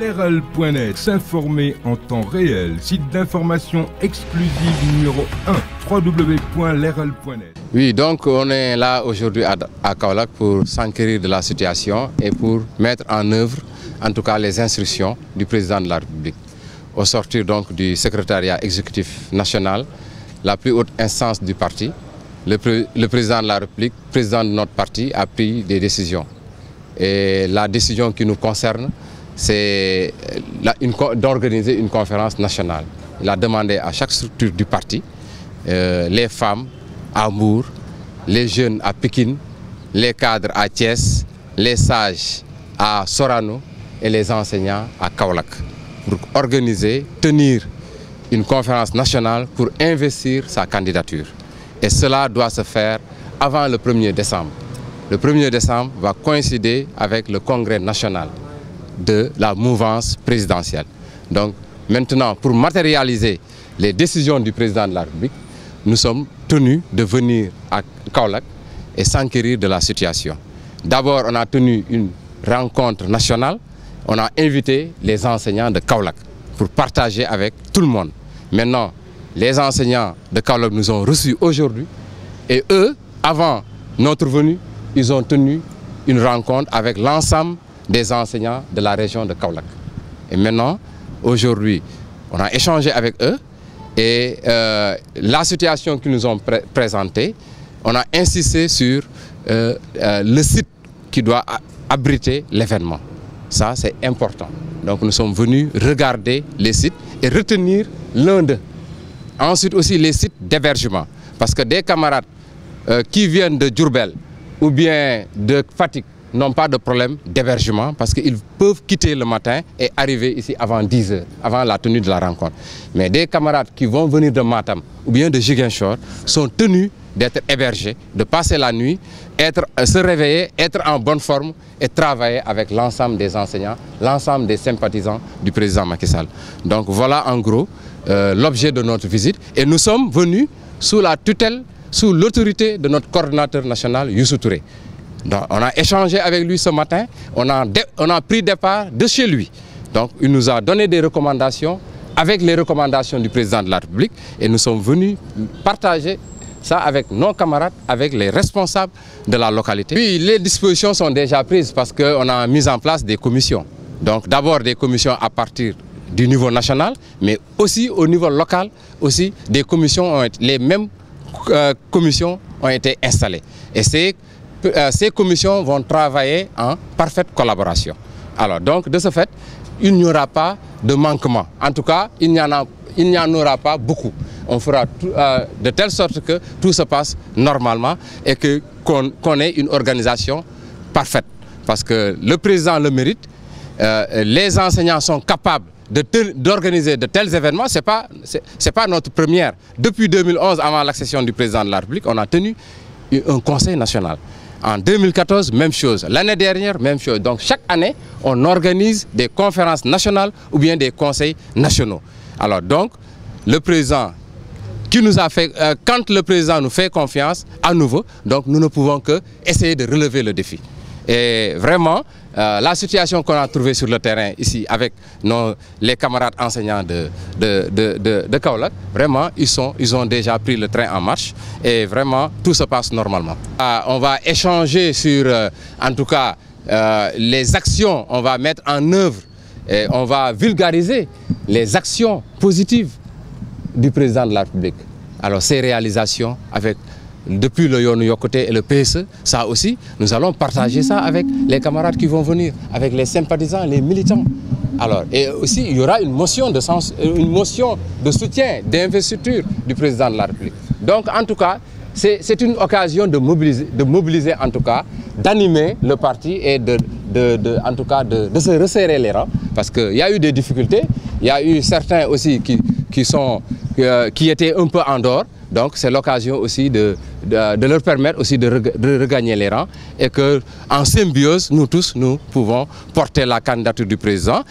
Leral.net, s'informer en temps réel. Site d'information exclusive numéro 1, www.leral.net. Oui, donc on est là aujourd'hui à Kaolack pour s'enquérir de la situation et pour mettre en œuvre, en tout cas, les instructions du président de la République. Au sortir donc du secrétariat exécutif national, la plus haute instance du parti, le président de la République, président de notre parti, a pris des décisions. Et la décision qui nous concerne, c'est d'organiser une conférence nationale. Il a demandé à chaque structure du parti, les femmes à Mbour, les jeunes à Pékin, les cadres à Thiès, les sages à Sorano et les enseignants à Kaolack, pour organiser, tenir une conférence nationale pour investir sa candidature. Et cela doit se faire avant le 1er décembre. Le 1er décembre va coïncider avec le congrès national de la mouvance présidentielle. Donc maintenant, pour matérialiser les décisions du président de la République, nous sommes tenus de venir à Kaolack et s'enquérir de la situation. D'abord, on a tenu une rencontre nationale. On a invité les enseignants de Kaolack pour partager avec tout le monde. Maintenant, les enseignants de Kaolack nous ont reçus aujourd'hui et eux, avant notre venue, ils ont tenu une rencontre avec l'ensemble des enseignants de la région de Kaolack. Et maintenant, aujourd'hui, on a échangé avec eux et la situation qu'ils nous ont présentée, on a insisté sur le site qui doit abriter l'événement. Ça, c'est important. Donc nous sommes venus regarder les sites et retenir l'un d'eux. Ensuite aussi les sites d'hébergement. Parce que des camarades qui viennent de Diourbel ou bien de Fatick n'ont pas de problème d'hébergement parce qu'ils peuvent quitter le matin et arriver ici avant 10 h, avant la tenue de la rencontre. Mais des camarades qui vont venir de Matam ou bien de Ziguinchor sont tenus d'être hébergés, de passer la nuit, se réveiller, être en bonne forme et travailler avec l'ensemble des enseignants, l'ensemble des sympathisants du président Macky Sall. Donc voilà en gros l'objet de notre visite et nous sommes venus sous la tutelle, sous l'autorité de notre coordinateur national Youssou Touré. Donc, on a échangé avec lui ce matin, on a pris départ de chez lui. Donc il nous a donné des recommandations avec les recommandations du président de la République et nous sommes venus partager ça avec nos camarades, avec les responsables de la localité. Puis les dispositions sont déjà prises parce qu'on a mis en place des commissions. Donc d'abord des commissions à partir du niveau national, mais aussi au niveau local, aussi des commissions, les mêmes commissions ont été installées. Et ces commissions vont travailler en parfaite collaboration. Alors donc de ce fait, il n'y aura pas de manquement. En tout cas, il n'y en aura pas beaucoup. On fera de telle sorte que tout se passe normalement et qu'on ait une organisation parfaite. Parce que le président le mérite, les enseignants sont capables d'organiser de tels événements. Ce n'est pas notre première. Depuis 2011, avant l'accession du président de la République, on a tenu un conseil national. En 2014, même chose. L'année dernière, même chose. Donc chaque année, on organise des conférences nationales ou bien des conseils nationaux. Alors donc, le président qui nous a fait, quand le président nous fait confiance à nouveau, donc nous ne pouvons que essayer de relever le défi. Et vraiment, la situation qu'on a trouvée sur le terrain ici avec les camarades enseignants de Kaolack, vraiment, ils ont déjà pris le train en marche et vraiment, tout se passe normalement. On va échanger sur, en tout cas, les actions, on va mettre en œuvre et on va vulgariser les actions positives du président de la République. Alors ces réalisations depuis le Yoonu Yokkute et le PSE, ça aussi, nous allons partager ça avec les camarades qui vont venir, avec les sympathisants, les militants. Alors, et aussi, il y aura une motion de soutien, d'investiture du président de la République. Donc, en tout cas, c'est une occasion de mobiliser en tout cas, d'animer le parti et en tout cas, de se resserrer les rangs. Parce qu'il y a eu des difficultés, il y a eu certains aussi qui étaient un peu en dehors. Donc c'est l'occasion aussi de leur permettre aussi de regagner les rangs et qu'en symbiose, nous tous, nous pouvons porter la candidature du président.